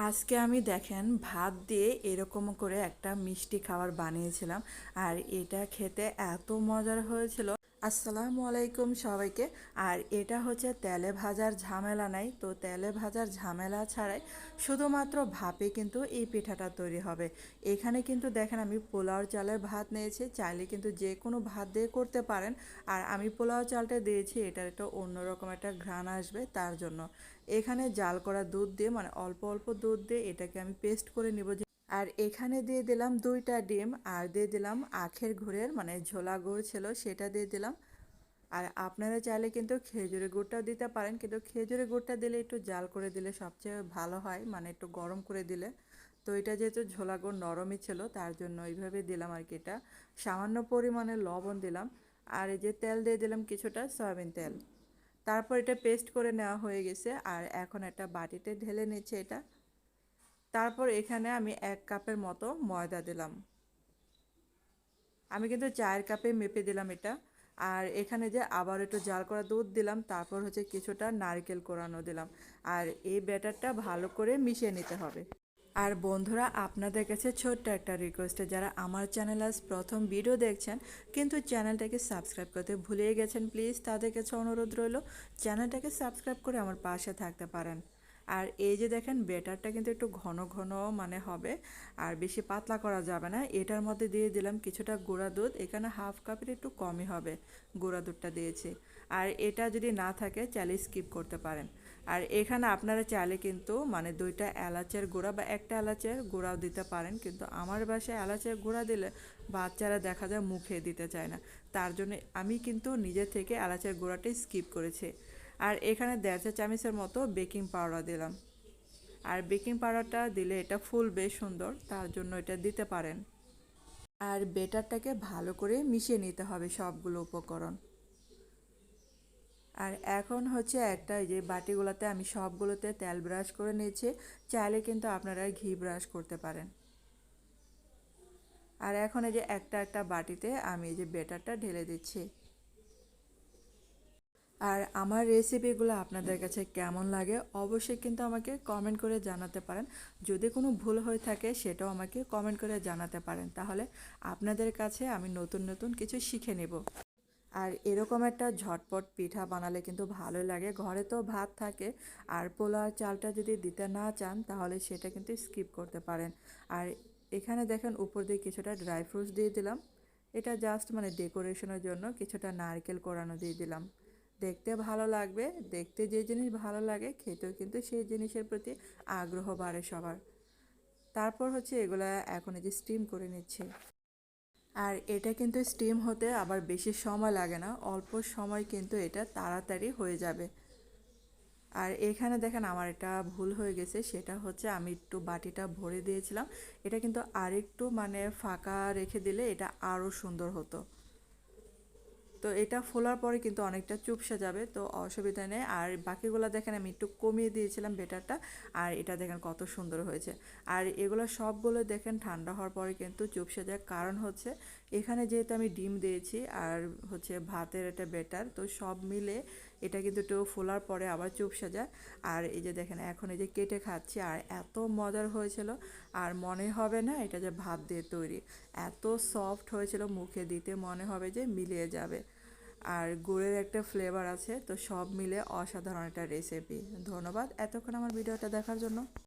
আজকে আমি দেখেন ভাত দিয়ে এরকম করে একটা মিষ্টি খাবার বানিয়েছিলাম। আর এটা খেতে এত মজার হয়েছিল। আসসালামু আলাইকুম সবাইকে। আর এটা হচ্ছে তেলে ভাজার ঝামেলা নাই, তো তেলে ভাজার ঝামেলা ছাড়াই শুধুমাত্র ভাপে কিন্তু এই পিঠাটা তৈরি হবে। এখানে কিন্তু দেখেন আমি পোলাও চালের ভাত নিয়েছি, চাইলে কিন্তু যে কোনো ভাত দিয়ে করতে পারেন। আর আমি পোলাও চালটা দিয়েছি, এটার একটা অন্যরকম একটা ঘ্রাণ আসবে তার জন্য। এখানে জাল করা দুধ দিয়ে মানে অল্প অল্প দুধ দিয়ে এটাকে আমি পেস্ট করে নিব। আর এখানে দিয়ে দিলাম 2টা ডিম, আর দিয়ে দিলাম আখের গুড়ের মানে ঝোলা গুড় ছিল সেটা দিয়ে দিলাম। আর আপনারা চাইলে কিন্তু খেজুরের গুড়টাও দিতে পারেন, কিন্তু খেজুরের গুড়টা দিলে একটু জাল করে দিলে সবচেয়ে ভালো হয়, মানে একটু গরম করে দিলে। তো এটা যেহেতু ঝোলা গুড় নরমই ছিল তার জন্য এইভাবে দিলাম আর কি। এটা সামান্য পরিমাণে লবণ দিলাম। আর এই যে তেল দিয়ে দিলাম কিছুটা সয়াবিন তেল। তারপর এটা পেস্ট করে নেওয়া হয়ে গেছে, আর এখন একটা বাটিতে ঢেলে নিচ্ছে এটা। তারপর এখানে আমি 1 কাপের মতো ময়দা দিলাম। আমি কিন্তু 4 কাপে মেপে দিলাম এটা। আর এখানে যে আবার একটু জাল করা দুধ দিলাম, তারপর হচ্ছে কিছুটা নারকেল কোরানো দিলাম। আর এই ব্যাটারটা ভালো করে মিশিয়ে নিতে হবে। আর বন্ধুরা, আপনাদের কাছে ছোট্ট একটা রিকোয়েস্টে, যারা আমার চ্যানেল আজ প্রথম ভিডিও দেখছেন কিন্তু চ্যানেলটাকে সাবস্ক্রাইব করতে ভুলিয়ে গেছেন, প্লিজ তাদের কাছে অনুরোধ রইল চ্যানেলটাকে সাবস্ক্রাইব করে আমার পাশে থাকতে পারেন। আর এই যে দেখেন ব্যাটারটা কিন্তু একটু ঘন ঘন মানে হবে, আর বেশি পাতলা করা যাবে না। এটার মধ্যে দিয়ে দিলাম কিছুটা গুঁড়া দুধ, এখানে 1/2 কাপের একটু কমই হবে গুঁড়া দুধটা দিয়েছি। আর এটা যদি না থাকে চাইলে স্কিপ করতে পারেন। আর এখানে আপনারা চাইলে কিন্তু মানে 2টা এলাচের গুঁড়া বা একটা এলাচের গুঁড়াও দিতে পারেন, কিন্তু আমার বাসায় এলাচের গুঁড়া দিলে বাচ্চারা দেখা যায় মুখে দিতে চায় না। তার জন্য আমি কিন্তু নিজে থেকে এলাচের গুঁড়াটাই স্কিপ করেছি। আর এখানে 1.5 চা চামচের মতো বেকিং পাউডার দিলাম। আর বেকিং পাউডারটা দিলে এটা ফুলবে সুন্দর, তার জন্য এটা দিতে পারেন। আর বেটারটাকে ভালো করে মিশিয়ে নিতে হবে সবগুলো উপকরণ। আর এখন হচ্ছে একটা এই যে বাটিগুলোতে আমি সবগুলোতে তেল ব্রাশ করে নিয়েছি, চাইলে কিন্তু আপনারা ঘি ব্রাশ করতে পারেন। আর এখন এই যে একটা একটা বাটিতে আমি এই যে বেটারটা ঢেলে দিচ্ছি। আর আমার রেসিপিগুলো আপনাদের কাছে কেমন লাগে অবশ্যই কিন্তু আমাকে কমেন্ট করে জানাতে পারেন। যদি কোনো ভুল হয়ে থাকে সেটাও আমাকে কমেন্ট করে জানাতে পারেন, তাহলে আপনাদের কাছে আমি নতুন নতুন কিছু শিখে নেব। আর এরকম একটা ঝটপট পিঠা বানালে কিন্তু ভালোই লাগে। ঘরে তো ভাত থাকে, আর পোলাও চালটা যদি দিতে না চান তাহলে সেটা কিন্তু স্কিপ করতে পারেন। আর এখানে দেখেন উপর দিয়ে কিছুটা ড্রাই ফ্রুটস দিয়ে দিলাম। এটা জাস্ট মানে ডেকোরেশনের জন্য কিছুটা নারকেল কোরানো দিয়ে দিলাম। দেখতে ভালো লাগবে, দেখতে যে জিনিস ভালো লাগে খেতেও কিন্তু সেই জিনিসের প্রতি আগ্রহ বাড়ে সবার। তারপর হচ্ছে এগুলা এখন এই যে স্টিম করে নিচ্ছে। আর এটা কিন্তু স্টিম হতে আবার বেশি সময় লাগে না, অল্প সময় কিন্তু এটা তাড়াতাড়ি হয়ে যাবে। আর এখানে দেখেন আমার এটা ভুল হয়ে গেছে, সেটা হচ্ছে আমি একটু বাটিটা ভরে দিয়েছিলাম। এটা কিন্তু আরেকটু মানে ফাঁকা রেখে দিলে এটা আরও সুন্দর হতো। তো এটা ফোলার পরে কিন্তু অনেকটা চুপসে যাবে, তো অসুবিধা নেই। আর বাকিগুলো দেখেন আমি একটু কমিয়ে দিয়েছিলাম বেটারটা, আর এটা দেখেন কত সুন্দর হয়েছে। আর এগুলো সবগুলো দেখেন ঠান্ডা হওয়ার পরে কিন্তু চুপসে যায়, কারণ হচ্ছে এখানে যেহেতু আমি ডিম দিয়েছি আর হচ্ছে ভাতের এটা বেটার, তো সব মিলে এটা কিন্তু একটু ফোলার পরে আবার চুপসে যায়। আর এই যে দেখেন এখন এই যে কেটে খাচ্ছি, আর এত মজার হয়েছিল। আর মনে হবে না এটা যে ভাত দিয়ে তৈরি, এত সফট হয়েছিল, মুখে দিতে মনে হবে যে মিলিয়ে যাবে। আর গুড়ের একটা ফ্লেভার আছে, তো সব মিলে অসাধারণ একটা রেসিপি। ধন্যবাদ এতক্ষণ আমার ভিডিওটা দেখার জন্য।